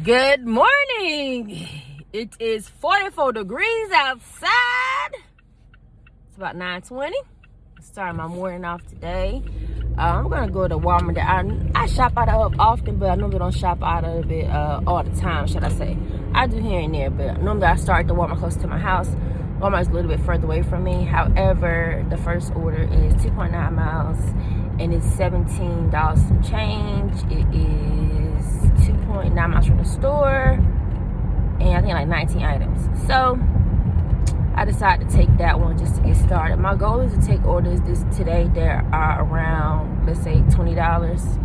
Good morning. It is 44 degrees outside. It's about 9:20. Starting my morning off today. I'm gonna go to Walmart. I shop out of often, but I normally don't shop out of it all the time, should I say. I do here and there, but normally I start at the Walmart close to my house. Walmart's a little bit further away from me. However, the first order is 2.9 miles and it's $17 some change. It is 2.9 miles from the store and I think like 19 items. So I decided to take that one just to get started. My goal is to take orders today that are around, let's say, $20.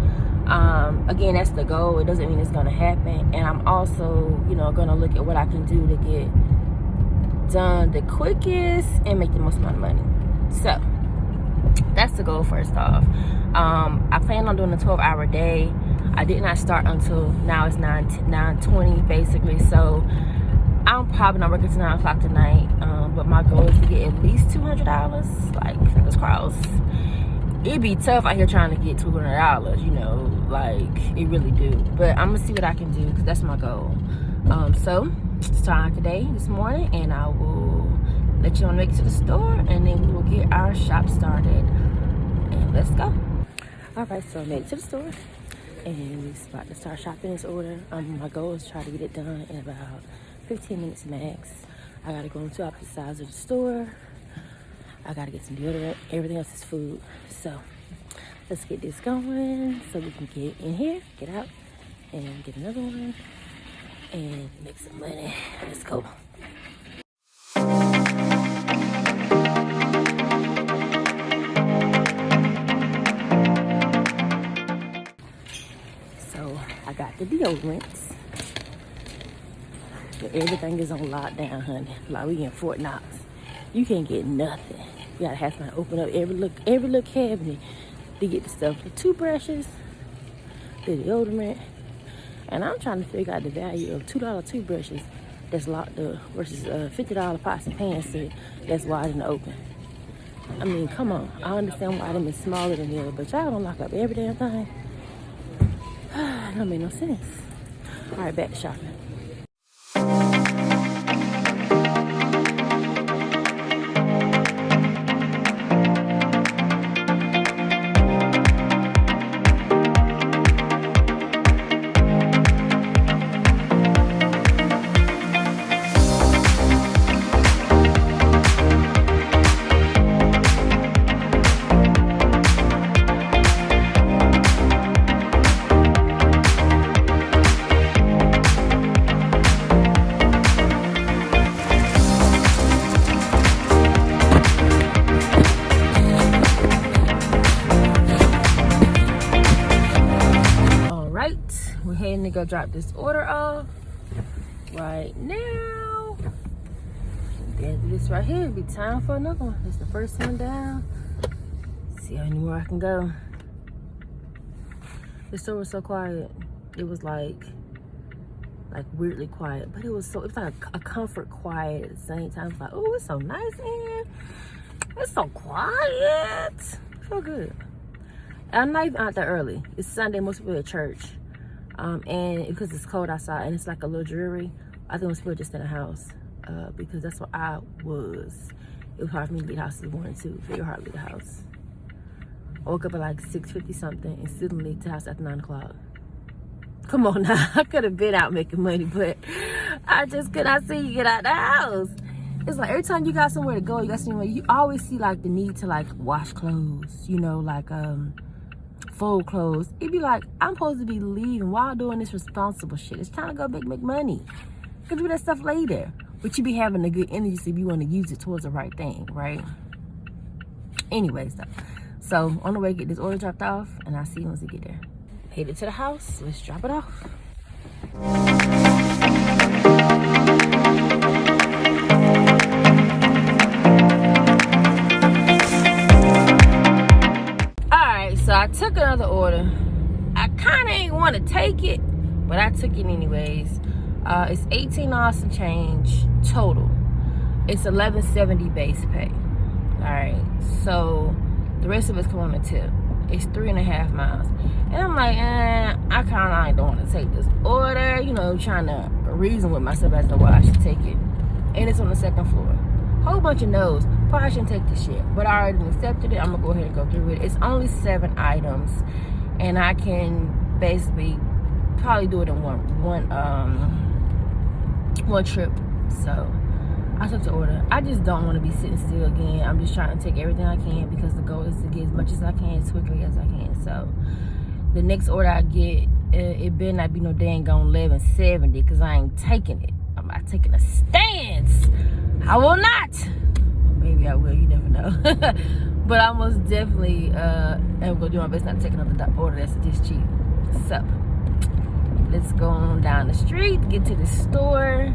Again, that's the goal. It doesn't mean it's gonna happen. And I'm also, gonna look at what I can do to get done the quickest and make the most amount of money. So that's the goal first off. I plan on doing a 12-hour day. I did not start until now. It's 9:20 basically, so I'm probably not working till 9 o'clock tonight, but my goal is to get at least $200, like, fingers crossed. It'd be tough out here trying to get $200, like, it really do, but I'm gonna see what I can do, because that's my goal. So starting today, this morning, and I will let you make it to the store, and then we will get our shop started, and let's go. All right, so I made it to the store, and we're about to start shopping this order. My goal is to try to get it done in about 15 minutes max. I gotta go on two opposite sides of the store. I gotta get some deodorant. Everything else is food. So let's get this going so we can get in here, get out, and get another one and make some money. Let's go. So I got the deodorants. But everything is on lockdown, honey. Like, we in Fort Knox. You can't get nothing. You gotta have somebody open up every little cabinet to get the stuff. The toothbrushes, the deodorant. And I'm trying to figure out the value of $2 toothbrushes that's locked up versus $50 pots and pans set that's wide and open. I mean, come on. I understand why them is smaller than the other, but y'all don't lock up every damn thing. That don't make no sense. All right, back to shopping. We're heading to go drop this order off right now. Then this right here, it'll be time for another one. It's the first one down. See how many more I can go. The store was so quiet. It was like weirdly quiet, but it was like a comfort quiet at the same time. It's like, oh, it's so nice in here. It's so quiet. I feel good. I'm not even out that early. It's Sunday, most people at church. And because it's cold outside and it's like a little dreary, I think most people are just in the house, because that's what I was. It was hard for me to leave the house this morning too. Very hard to leave the house. I woke up at like 6:50 something and still didn't leave the house after 9 o'clock. Come on now, I could have been out making money, but I just could not see you get out the house. It's like every time you got somewhere to go, you always see like the need to like wash clothes, fold clothes. It'd be like, I'm supposed to be leaving while doing this responsible shit. It's time to go make money. You can do that stuff later. But you be having a good energy so you want to use it towards the right thing, right? Anyways, though. So, on the way, get this order dropped off, and I'll see you once we get there. Headed to the house. Let's drop it off. So I took another order. I kind of ain't want to take it, but I took it anyways. It's $18 some change total. It's $11.70 base pay. All right, so the rest of it's come on a tip. It's 3.5 miles. And I'm like, I kind of don't want to take this order. You know, trying to reason with myself as to why I should take it. And it's on the second floor. Whole bunch of no's. Probably shouldn't take this shit. But I already accepted it. I'm going to go ahead and go through it. It's only 7 items. And I can basically probably do it in one trip. So I took the order. I just don't want to be sitting still again. I'm just trying to take everything I can because the goal is to get as much as I can as quickly as I can. So the next order I get, it better not be no dang on 11.70 because I ain't taking it. I'm not taking a stance. I will not. Maybe I will. You never know. But I most definitely am going to do my best not to take another order that's this cheap. So let's go on down the street, get to the store,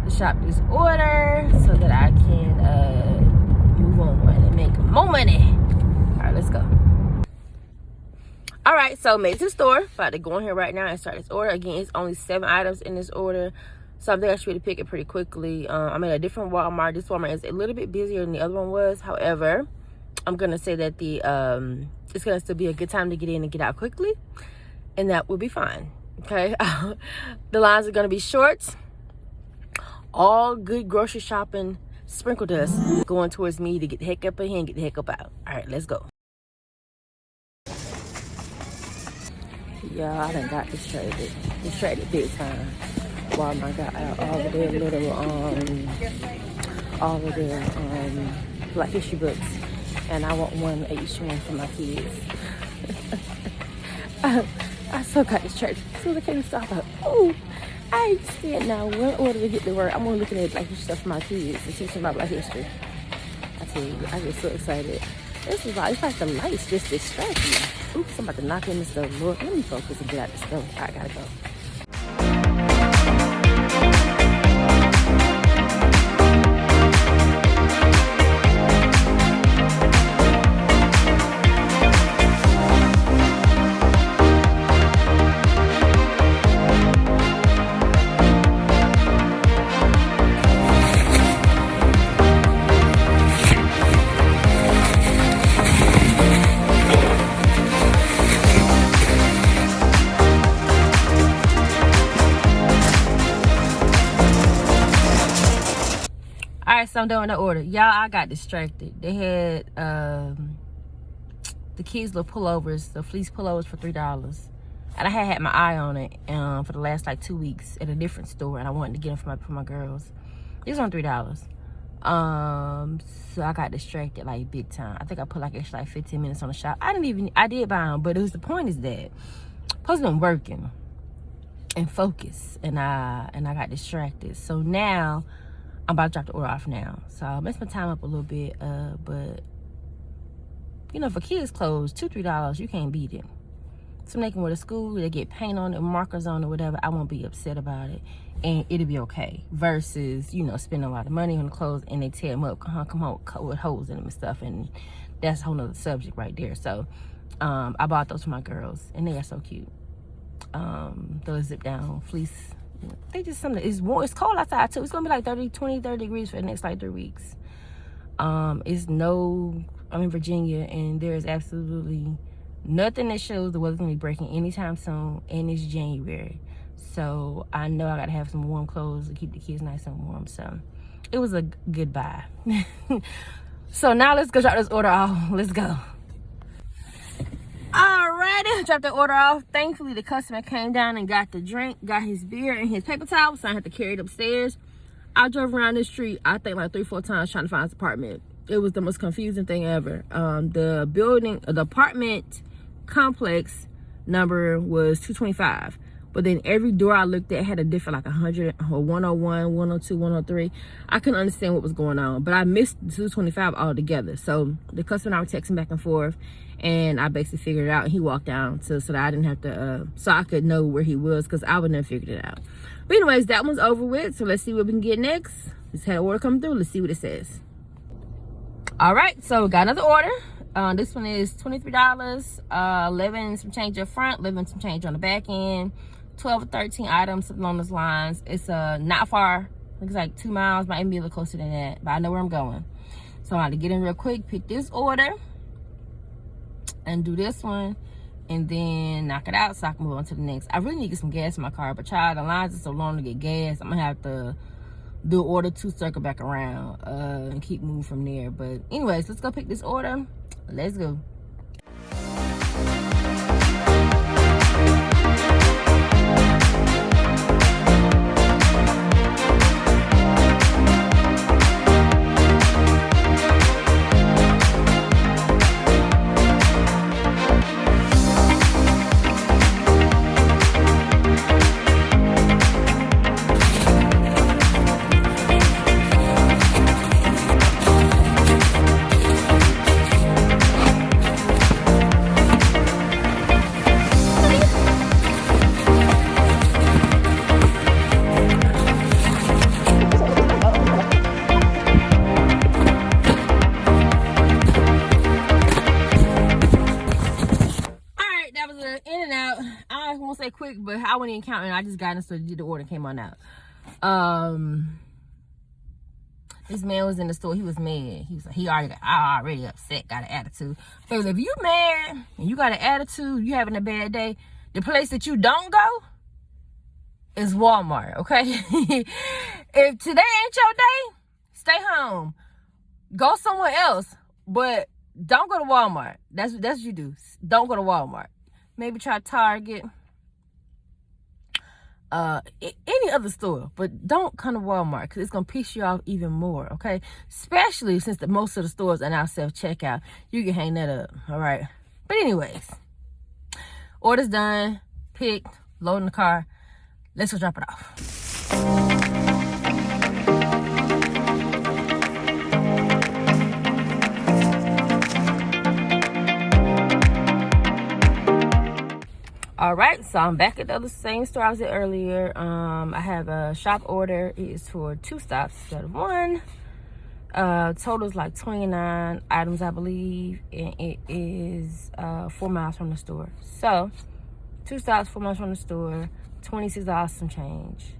to shop this order so that I can move on and make more money. All right, let's go. All right, so made it to the store. About to go in here right now and start this order. Again, it's only 7 items in this order, so I think I should be able to pick it pretty quickly. I'm at a different Walmart. This Walmart is a little bit busier than the other one was. However, I'm gonna say that the it's gonna still be a good time to get in and get out quickly, and that will be fine. Okay, the lines are gonna be short. All good grocery shopping sprinkle dust going towards me to get the heck up in here and get the heck up out. All right, let's go. Yeah, I done got distracted big time. Walmart got out all of their little Black History books, and I want one each one for my kids. I so got distracted. As soon as I came to stop, oh, I ain't scared now. One order to get to work, I'm only looking at Black History stuff for my kids and teaching about Black History. I tell you, I get so excited. It's like the lights just distract me. Oops, I'm about to knock in this stuff. Lord, let me focus and get out this stuff. I gotta go. Alright, so I'm doing the order. Y'all, I got distracted. They had the kids' little pullovers, the fleece pullovers for $3. And I had my eye on it for the last like 2 weeks at a different store, and I wanted to get them for my girls. These are $3. So I got distracted like big time. I think I put like extra like 15 minutes on the shop. I did buy them, but the point is that I'm supposed to be working and focus, and I got distracted. So now I'm about to drop the order off now. So I'll mess my time up a little bit, but you know, for kids' clothes, $2-3, you can't beat it. So they can wear to school, they get paint on it, markers on it, whatever. I won't be upset about it, and it'll be okay. Versus, you know, spending a lot of money on the clothes and they tear them up, come home with holes in them and stuff, and that's a whole nother subject right there. So I bought those for my girls, and they are so cute. Those zip down fleece. They just something. It's warm. It's cold outside too. It's gonna be like 30 degrees for the next like 3 weeks. I'm in Virginia, and there is absolutely nothing that shows the weather's gonna be breaking anytime soon, and it's January. So I know I gotta have some warm clothes to keep the kids nice and warm. So it was a good buy. So now let's go drop this order off. Let's go. Alrighty, dropped the order off. Thankfully, the customer came down and got the drink, got his beer and his paper towel, so I had to carry it upstairs. I drove around the street, I think like 3-4 times trying to find his apartment. It was the most confusing thing ever. The apartment complex number was 225, but then every door I looked at had a different, like 100 or 101, 102, 103. I couldn't understand what was going on, but I missed 225 altogether. So the customer and I were texting back and forth, and I basically figured it out, and he walked down so that I didn't have to, so I could know where he was, because I would never figured it out. But anyways, that one's over with, so let's see what we can get next. Just had an order come through. Let's see what it says. All right, so got another order. This one is $23, 11 some change up front, 11 some change on the back end, 12 or 13 items along those lines. It's not far. Looks like 2 miles, might even be a little closer than that, but I know where I'm going. So I had to get in real quick, pick this order, and do this one. and then knock it out so I can move on to the next. I really need to get some gas in my car, but child, the lines are so long to get gas. I'm gonna have to do order 2, circle back around, and keep moving from there. But anyways, let's go pick this order. Let's go. Quick, but I wasn't even counting. I just got in, so did the order, came on out. This man was in the store. He was mad. He was like, I already upset, got an attitude. But if you mad and you got an attitude, you having a bad day, the place that you don't go is Walmart, okay? If today ain't your day, stay home. Go somewhere else, but don't go to Walmart. That's what you do. Don't go to Walmart. Maybe try Target. Any other store, but don't come to Walmart because it's gonna piss you off even more, okay? Especially since most of the stores are now self-checkout. You can hang that up, all right? But anyways, order's done, picked, loading the car. Let's go drop it off. All right, so I'm back at the same store I was at earlier. I have a shop order. It is for 2 stops instead of 1. Total is like 29 items, I believe, and it is 4 miles from the store. So 2 stops, 4 miles from the store, $26 some change.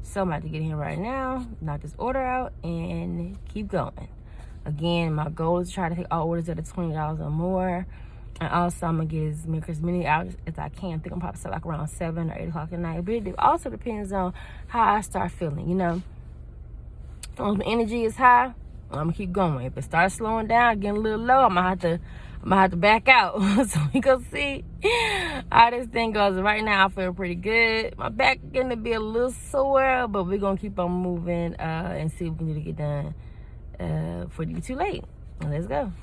So I'm about to get in here right now, knock this order out, and keep going. Again, my goal is to try to take all orders that are $20 or more. And also, I'm going to get as many hours as I can. I think I'm probably start like around 7 or 8 o'clock at night. But it also depends on how I start feeling, you know. As long as my energy is high, I'm going to keep going. If it starts slowing down, getting a little low, I'm going to have to back out. So we going to see how this thing goes. Right now, I feel pretty good. My back is going to be a little sore, but we're going to keep on moving and see what we need to get done before it gets too late. Let's go.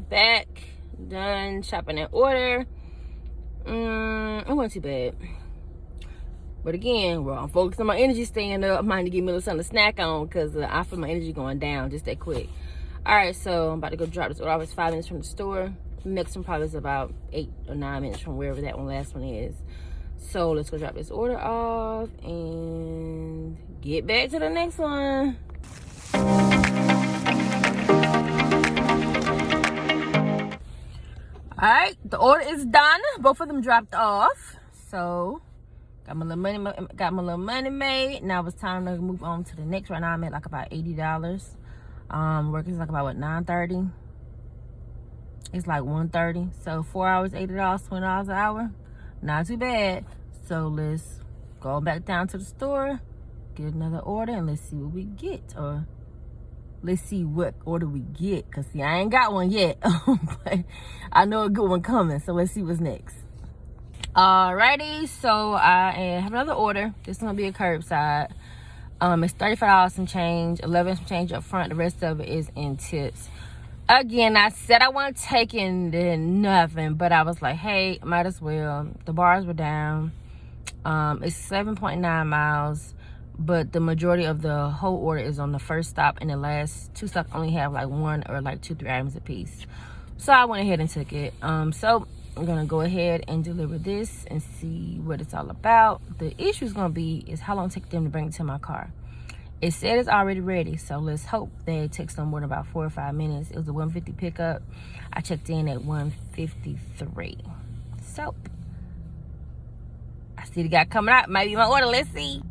Back, done shopping in order. It wasn't too bad. But again, I'm focused on my energy staying up. I might need to give me a little something to snack on because I feel my energy going down just that quick. All right, so I'm about to go drop this order off. It's 5 minutes from the store. The next one probably is about 8 or 9 minutes from wherever that last one is. So let's go drop this order off and get back to the next one. All right, the order is done. Both of them dropped off. So got my little money made. Now it's time to move on to the next. Right now I'm at like about $80. Working like about what, 9:30. It's like 1:30. So 4 hours, $80, $20 an hour. Not too bad. So let's go back down to the store, get another order, and let's see what we get. Or let's see what order we get. Because, see, I ain't got one yet. But I know a good one coming. So let's see what's next. Alrighty. So I have another order. This is going to be a curbside. It's $35 some change. $11 some change up front. The rest of it is in tips. Again, I said I wasn't taking nothing. But I was like, hey, might as well. The bars were down. It's 7.9 miles, but the majority of the whole order is on the first stop, and the last 2 stops only have like 1 or like 2-3 items a piece. So I went ahead and took it. So I'm gonna go ahead and deliver this and see what it's all about. The issue is gonna be is how long it takes them to bring it to my car. It said it's already ready, so let's hope that it takes no more than about 4 or 5 minutes. It was a 1:50 pickup. I checked in at 1:53. So I see the guy coming out. Might be my order. Let's see.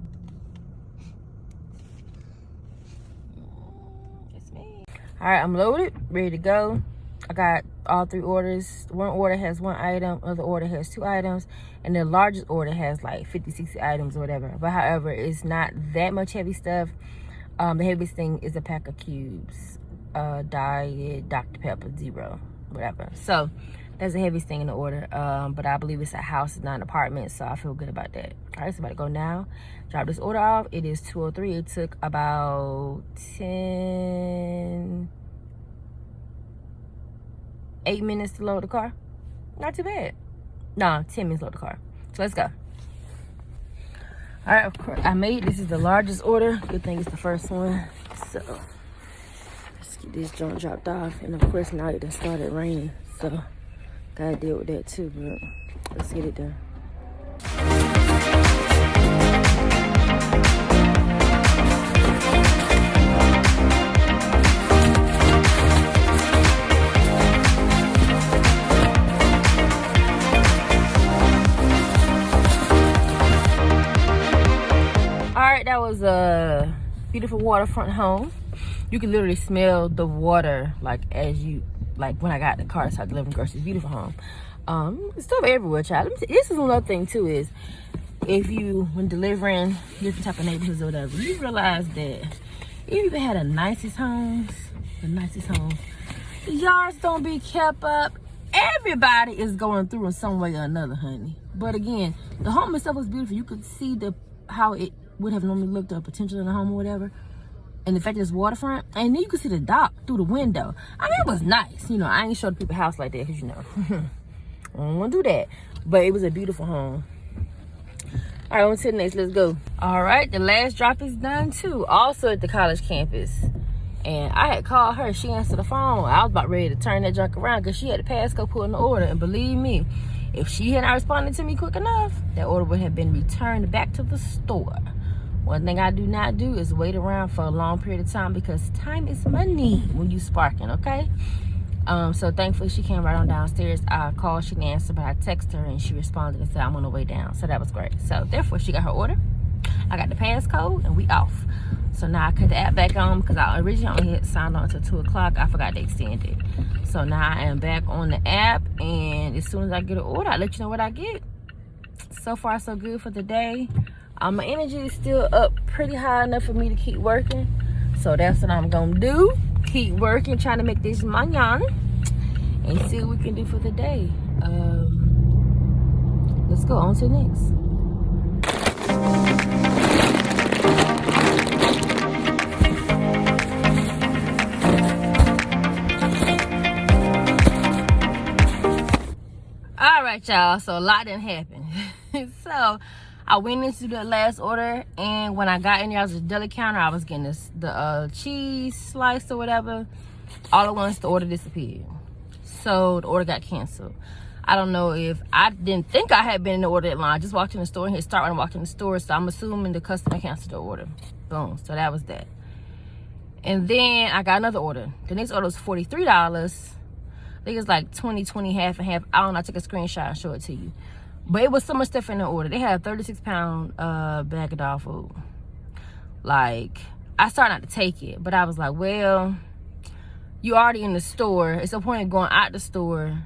It's me. All right, I'm loaded, ready to go. I got all 3 orders. One order has 1 item, other order has 2 items, and the largest order has like 50, 60 items or whatever. But however, it's not that much heavy stuff. The heaviest thing is a pack of cubes, Diet Dr. Pepper 0, whatever. So that's the heaviest thing in the order. But I believe it's a house, not an apartment, so I feel good about that. All right, so I'm about to go now. Drop this order off. It is 2:03. It took about 8 minutes to load the car. Not too bad. No, 10 minutes to load the car. So let's go. All right, of course, this is the largest order. Good thing it's the first one. So let's get this joint dropped off. And of course, now it done started raining. So gotta deal with that too, but let's get it done. That was a beautiful waterfront home. You can literally smell the water like when I got in the car, so I delivering groceries. Beautiful home. Stuff everywhere, child. This is another thing too, is when delivering different type of neighborhoods or whatever, you realize that you even had the nicest homes, the yards don't be kept up. Everybody is going through in some way or another, honey. But again, the home itself was beautiful. You could see how it would have normally looked at potential in the home or whatever, and the fact that it's waterfront, and then you could see the dock through the window. I mean, it was nice. I ain't showed people house like that because I don't want to do that, but it was a beautiful home. All right, on to the next. Let's go. All right, the last drop is done too, also at the college campus. And I had called her. She answered the phone. I was about ready to turn that junk around because she had the passcode put in the order, and believe me, if she had not responded to me quick enough, that order would have been returned back to the store. One thing I do not do is wait around for a long period of time, because time is money when you sparking, okay? So thankfully she came right on downstairs. I called, she didn't answer, but I texted her and she responded and said I'm on the way down. So that was great. So therefore she got her order. I got the passcode and we off. So now I cut the app back on because I originally only had signed on until 2 o'clock. I forgot to extend it. So now I am back on the app, and as soon as I get an order, I'll let you know what I get. So far so good for the day. My energy is still up pretty high enough for me to keep working. So that's what I'm gonna do. Keep working, trying to make this mañana and see what we can do for the day. Let's go on to the next. All right, y'all, so a lot didn't happen. So I went into the last order, and when I got in there, I was at the deli counter. I was getting the cheese slice or whatever. All at once, the order disappeared. So the order got canceled. I don't know if I didn't think I had been in the order that line. I just walked in the store and hit start when I walked in the store. So I'm assuming the customer canceled the order. Boom. So that was that. And then I got another order. The next order was $43. I think it's like 20, half and half. I don't know. I took a screenshot and showed it to you. But it was so much stuff in the order. They had a 36-pound bag of dog food. Like, I started not to take it, but I was like, well, you already in the store. It's no point in going out the store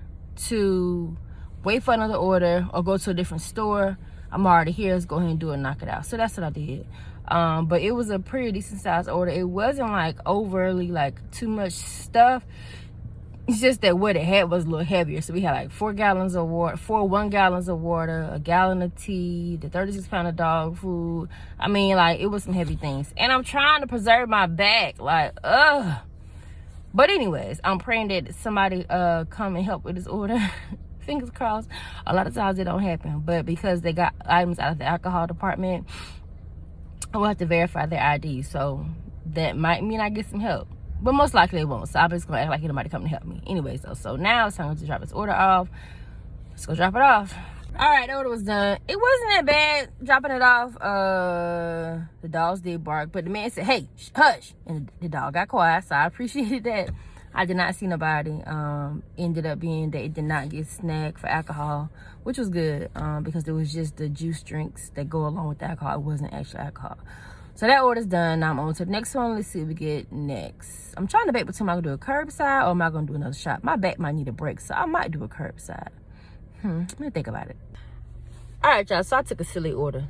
to wait for another order or go to a different store. I'm already here. Let's go ahead and do it and knock it out. So that's what I did. But it was a pretty decent sized order. It wasn't like overly like too much stuff. It's just that what it had was a little heavier. So we had like 4 gallons of water, 4 1-gallons of water, a gallon of tea, the 36-pound of dog food. I mean, like, it was some heavy things. And I'm trying to preserve my back. Like, ugh. But anyways, I'm praying that somebody come and help with this order. Fingers crossed. A lot of times it don't happen, but because they got items out of the alcohol department, I will have to verify their ID. So that might mean I get some help, but most likely it won't. So I'm just gonna act like anybody coming to help me anyway. So now it's time to drop this order off. Let's go drop it off. All right, the order was done. It wasn't that bad dropping it off. The dogs did bark, but the man said, "Hey, hush," and the dog got quiet. So I appreciated that. I did not see nobody. Ended up being that it did not get snagged for alcohol, which was good, because there was just the juice drinks that go along with the alcohol. It wasn't actual alcohol. So that order's done. Now I'm on to the next one. Let's see what we get next. I'm trying to debate between, am I gonna do a curbside or am I gonna do another shop? My back might need a break, so I might do a curbside. Let me think about it. All right, y'all, so I took a silly order.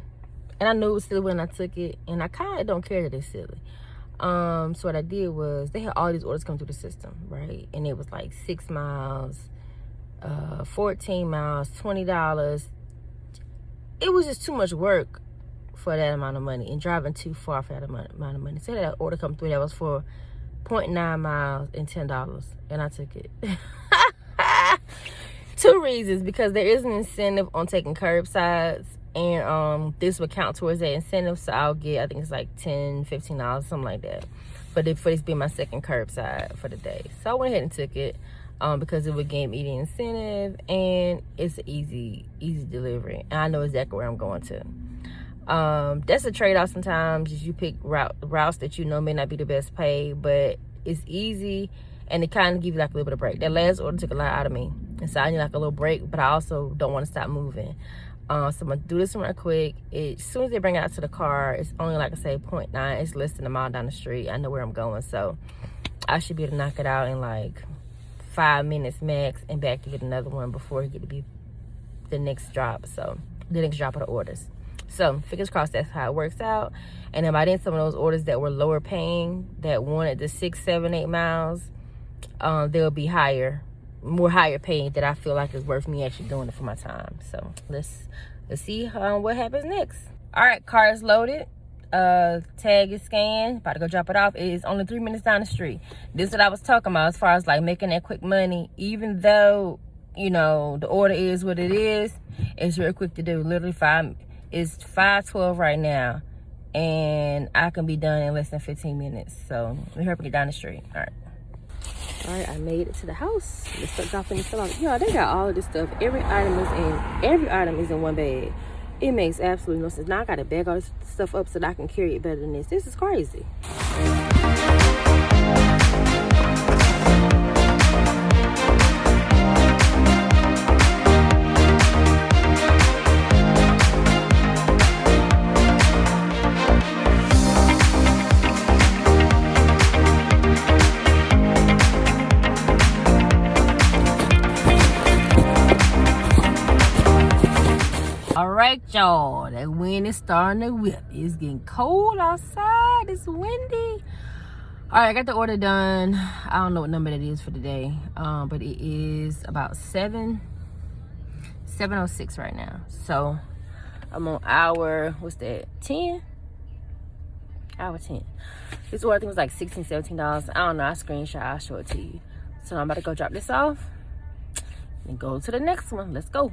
And I knew it was silly when I took it, and I kind of don't care that it's silly. So what I did was, they had all these orders come through the system, right? And it was like 6 miles, 14 miles, $20. It was just too much work for that amount of money, and driving too far for that amount of money. So that order come through that was for 0.9 miles and $10, and I took it. 2 reasons: because there is an incentive on taking curbsides, and this would count towards that incentive, so I'll get, I think it's like $10, $15, something like that, for this being my second curbside for the day. So I went ahead and took it, because it would give me the incentive, and it's an easy delivery, and I know exactly where I'm going to. That's a trade-off sometimes, is you pick routes that you know may not be the best pay, but it's easy, and it kind of give you like a little bit of break. That last order took a lot out of me, and so I need like a little break, but I also don't want to stop moving. So I'm gonna do this one real quick. As soon as they bring it out to the car, it's only, like I say, 0.9. It's less than a mile down the street. I know where I'm going, so I should be able to knock it out in like 5 minutes max, and back to get another one before it get to be the next drop. So the next drop of the orders. So fingers crossed that's how it works out. And then by then, some of those orders that were lower paying, that wanted the 6, 7, 8 miles, they'll be more higher paying, that I feel like is worth me actually doing it for my time. So let's see what happens next. All right, car is loaded. Tag is scanned. About to go drop it off. It is only 3 minutes down the street. This is what I was talking about as far as like making that quick money. Even though, you know, the order is what it is, it's real quick to do. Literally it's 5:12 right now, and I can be done in less than 15 minutes. So let me hurry up and get down the street. All right, I made it to the house. Let's start dropping this stuff off. Yo, they got all of this stuff. Every item is in one bag. It makes absolutely no sense. Now I gotta bag all this stuff up so that I can carry it better than this. This is crazy. All right, y'all, that wind is starting to whip. It's getting cold outside. It's windy. All right, I got the order done. I don't know what number that is for today, but it is about 7:06 right now. So I'm on hour, what's that, 10? Hour 10. This order, I think, was like $16, $17. I don't know. I screenshot. I'll show it to you. So I'm about to go drop this off and go to the next one. Let's go.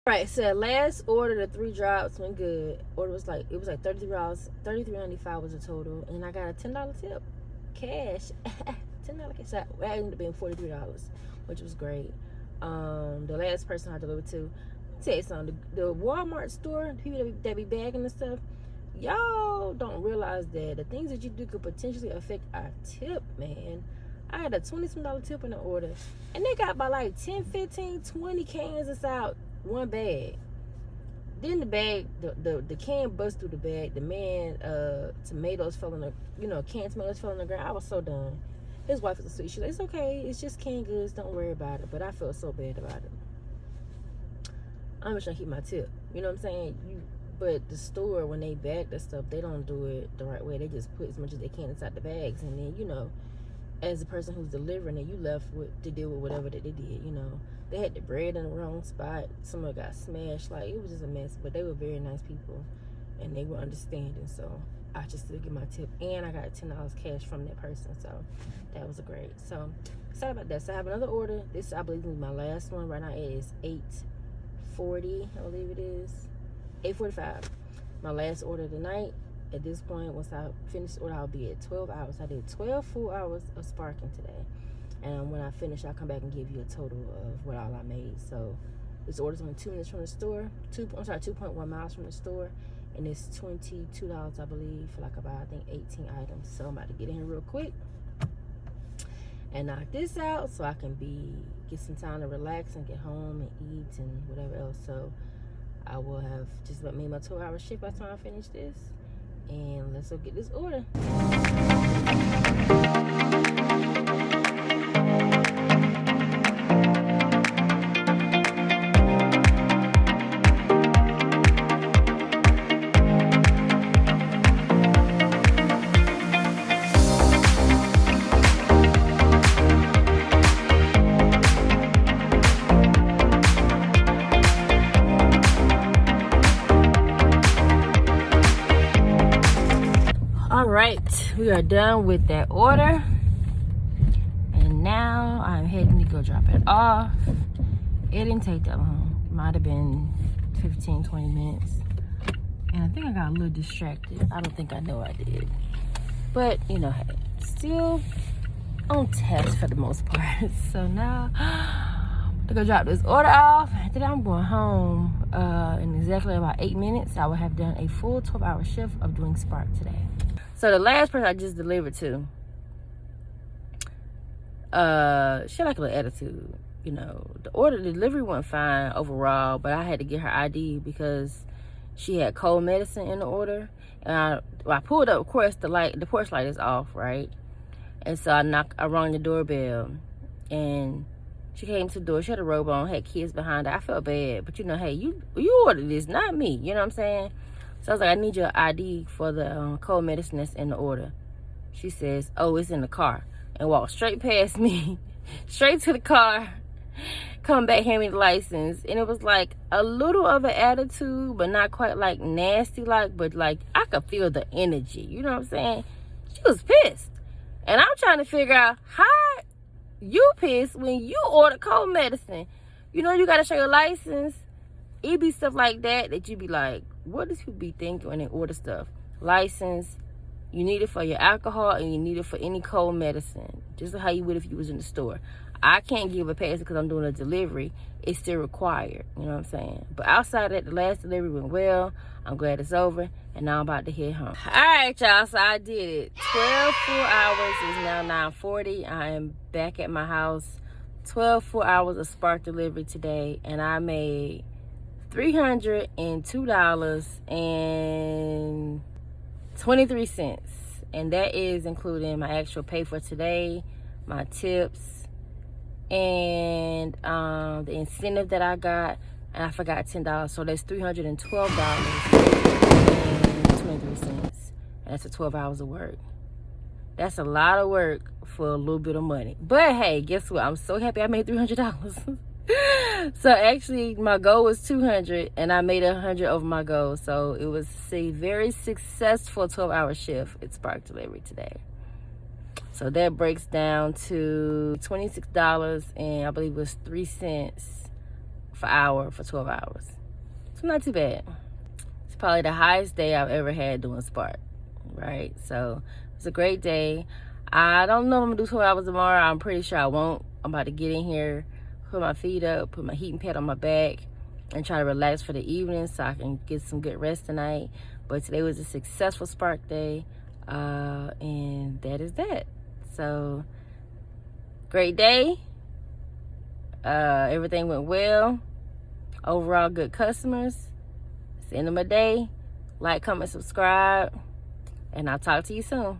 Right, so last order, the 3 drops went good. Order was like, it was like $33, $33.95 was the total, and I got a $10 tip, cash, $10 cash. So it ended up being $43, which was great. The last person I delivered to, I'll tell you something, the Walmart store, the people that be bagging and stuff, y'all don't realize that the things that you do could potentially affect our tip, man. I had a $20-some tip in the order, and they got about like 10, 15, 20 cans inside one bag. Then the bag, the can bust through the bag. The man, tomatoes fell on the, canned tomatoes fell on the ground. I was so done. His wife was sweet. She's like, it's okay, it's just canned goods, don't worry about it. But I felt so bad about it. I'm just trying to keep my tip. You know what I'm saying? But the store, when they bag that stuff, they don't do it the right way. They just put as much as they can inside the bags, and then as the person who's delivering it, you left with to deal with whatever that they did. You know, they had the bread in the wrong spot. Some of it got smashed. Like, it was just a mess. But they were very nice people, and they were understanding. So I just still get my tip, and I got $10 cash from that person. So that was great. So sorry about that. So I have another order. This, I believe, is my last one. Right now it is 8:40. I believe it is 8:45. My last order of the night. At this point, once I finish the order, I'll be at 12 hours. I did 12 full hours of sparking today. And when I finish, I'll come back and give you a total of what all I made. So this order's only 2 minutes from the store. 2.1 miles from the store. And it's $22, I believe, for like about, I think, 18 items. So I'm about to get in here real quick and knock this out so I can get some time to relax and get home and eat and whatever else. So I will have just about made my 12-hour shift by the time I finish this. And let's go get this order. All right, we are done with that order, and now I'm heading to go drop it off. It didn't take that long. Might have been 15-20 minutes, and I think I got a little distracted. I don't think I know I did, but you know, hey, still on task for the most part. So now I'm gonna go drop this order off, and then I'm going home. In exactly about 8 minutes, I will have done a full 12-hour shift of doing Spark today. So the last person I just delivered to, she had like a little attitude. You know, the delivery went fine overall, but I had to get her ID because she had cold medicine in the order. And I pulled up, of course, the porch light is off, right? And so I rang the doorbell, and she came to the door. She had a robe on, had kids behind her. I felt bad, but you know, hey, you ordered this, not me. You know what I'm saying? So I was like, I need your ID for the cold medicine that's in the order. She says, oh, it's in the car. And walked straight past me, straight to the car, come back, hand me the license. And it was like a little of an attitude, but not quite like nasty like, but like I could feel the energy. You know what I'm saying? She was pissed. And I'm trying to figure out how you pissed when you order cold medicine. You know, you got to show your license. It be stuff like that you be like, what does people be thinking when they order stuff? License, you need it for your alcohol, and you need it for any cold medicine. Just like how you would if you was in the store. I can't give a pass because I'm doing a delivery. It's still required. You know what I'm saying? But outside of that, the last delivery went well. I'm glad it's over. And now I'm about to head home. All right, y'all. So I did it. 12 full hours. It's now 9:40. I am back at my house. 12 full hours of Spark delivery today. And I made $302.23. And that is including my actual pay for today, my tips, and the incentive that I got. And I forgot $10. So that's $312.23. And that's for 12 hours of work. That's a lot of work for a little bit of money. But hey, guess what? I'm so happy I made $300. So actually my goal was 200 and I made 100 over my goal. So it was a very successful 12-hour shift at Spark Delivery today. So that breaks down to $26 and I believe it was 3 cents per hour for 12 hours. So not too bad. It's probably the highest day I've ever had doing Spark, right? So it's a great day. I don't know if I'm gonna do 12 hours tomorrow. I'm pretty sure I won't. I'm about to get in here, put my feet up, put my heating pad on my back, and try to relax for the evening so I can get some good rest tonight. But today was a successful Spark day, and that is that. So, great day. Everything went well. Overall, good customers. It's the end of my day. Like, comment, subscribe, and I'll talk to you soon.